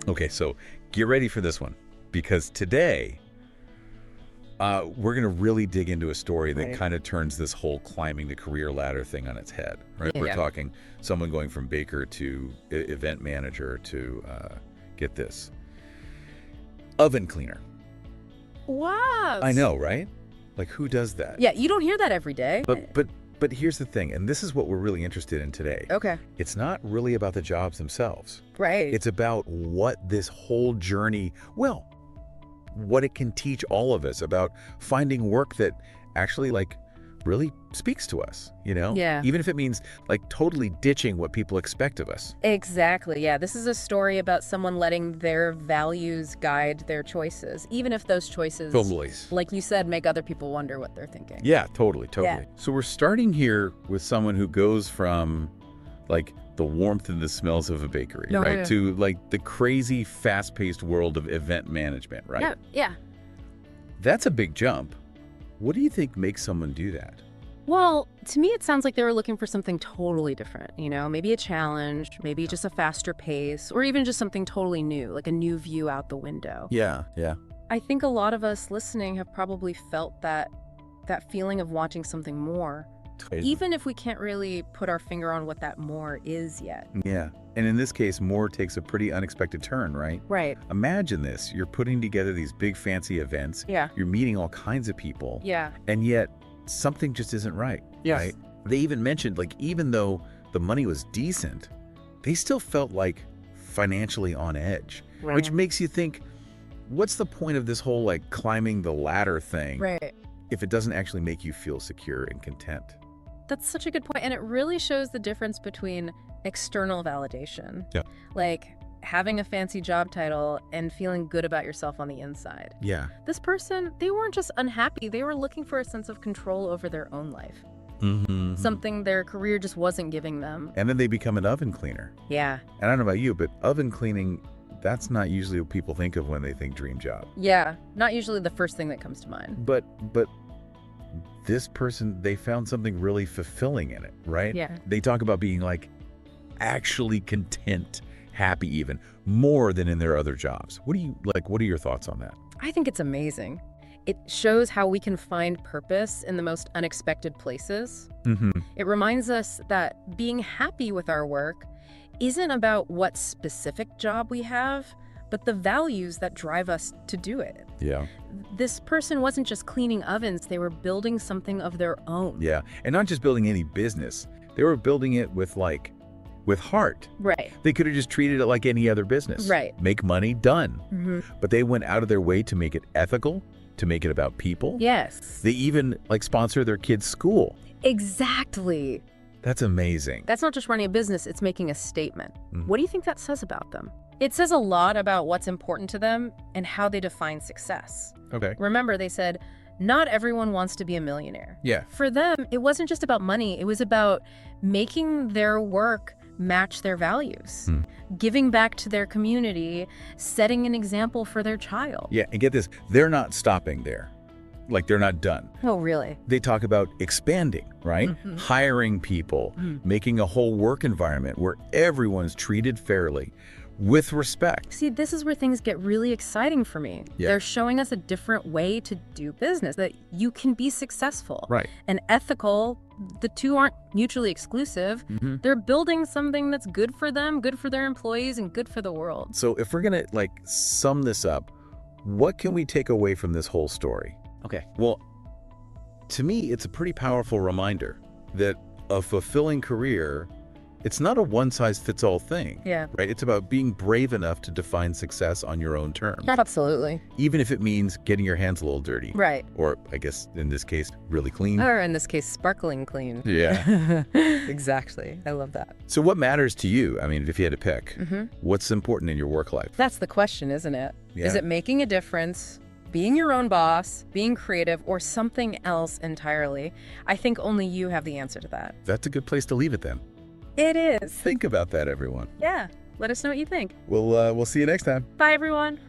Okay, so get ready for this one, because today we're going to really dig into a story that Right. kind of turns this whole climbing the career ladder thing on its head, right? We're Yeah. talking someone going from baker to event manager to, get this, oven cleaner. Wow. I know, right? Like, who does that? Yeah, you don't hear that every day. But here's the thing, and this is what we're really interested in today. Okay. It's not really about the jobs themselves. Right. It's about what this whole journey, well, what it can teach all of us about finding work that actually, like, really speaks to us, you know? Yeah. Even if it means, like, totally ditching what people expect of us. Exactly. Yeah. This is a story about someone letting their values guide their choices, even if those choices, Totally. like you said, make other people wonder what they're thinking. Yeah, totally. Yeah. So we're starting here with someone who goes from, like, the warmth and the smells of a bakery, No, right? yeah. To, like, the crazy, fast-paced world of event management, right? Yeah. Yeah. That's a big jump. What do you think makes someone do that? Well, to me, it sounds like they were looking for something totally different, maybe a challenge, maybe just a faster pace, or even just something totally new, like a new view out the window. Yeah. I think a lot of us listening have probably felt that feeling of wanting something more, even if we can't really put our finger on what that more is yet. Yeah. And in this case, more takes a pretty unexpected turn, right? Right. Imagine this. You're putting together these big fancy events. Yeah. You're meeting all kinds of people. Yeah. And yet something just isn't right. Yes. Right? They even mentioned, like, even though the money was decent, they still felt like financially on edge, which makes you think, what's the point of this whole, like, climbing the ladder thing Right. if it doesn't actually make you feel secure and content? That's such a good point. And it really shows the difference between external validation, Yeah. like having a fancy job title and feeling good about yourself on the inside. Yeah. This person, they weren't just unhappy, they were looking for a sense of control over their own life, Mm-hmm. something their career just wasn't giving them. And then they become an oven cleaner. Yeah. And I don't know about you, but oven cleaning, that's not usually what people think of when they think dream job. Yeah. Not usually the first thing that comes to mind. But this person, they found something really fulfilling in it, right? Yeah. They talk about being, like, actually content, happy even, more than in their other jobs. What are your thoughts on that? I think it's amazing. It shows how we can find purpose in the most unexpected places. Mm-hmm. It reminds us that being happy with our work isn't about what specific job we have, but the values that drive us to do it. Yeah. This person wasn't just cleaning ovens, they were building something of their own. Yeah. And not just building any business. They were building it with heart. Right. They could have just treated it like any other business. Right. Make money, done. Mm-hmm. But they went out of their way to make it ethical, to make it about people. Yes. They even, like, sponsor their kids' school. Exactly. That's amazing. That's not just running a business, it's making a statement. Mhm. What do you think that says about them? It says a lot about what's important to them and how they define success. Okay. Remember, they said, not everyone wants to be a millionaire. Yeah. For them, it wasn't just about money. It was about making their work match their values, giving back to their community, setting an example for their child. Yeah. And get this, they're not stopping there. Like, they're not done. Oh, really? They talk about expanding, right? Mhm. Hiring people, Mhm. making a whole work environment where everyone's treated fairly, with respect. See, this is where things get really exciting for me. Yeah. They're showing us a different way to do business, that you can be successful. Right. And ethical, the two aren't mutually exclusive. Mhm. They're building something that's good for them, good for their employees, and good for the world. So if we're going to, like, sum this up, what can we take away from this whole story? Okay. Well, to me, it's a pretty powerful reminder that a fulfilling career, it's not a one-size-fits-all thing. Yeah. Right? It's about being brave enough to define success on your own terms, Absolutely. even if it means getting your hands a little dirty. Right. Or, I guess, in this case, really clean. Or in this case, sparkling clean. Yeah. Exactly. I love that. So what matters to you? I mean, if you had to pick, Mm-hmm. what's important in your work life? That's the question, isn't it? Yeah. Is it making a difference, being your own boss, being creative, or something else entirely? I think only you have the answer to that. That's a good place to leave it then. It is. Think about that, everyone. Yeah. Let us know what you think. We'll see you next time. Bye, everyone.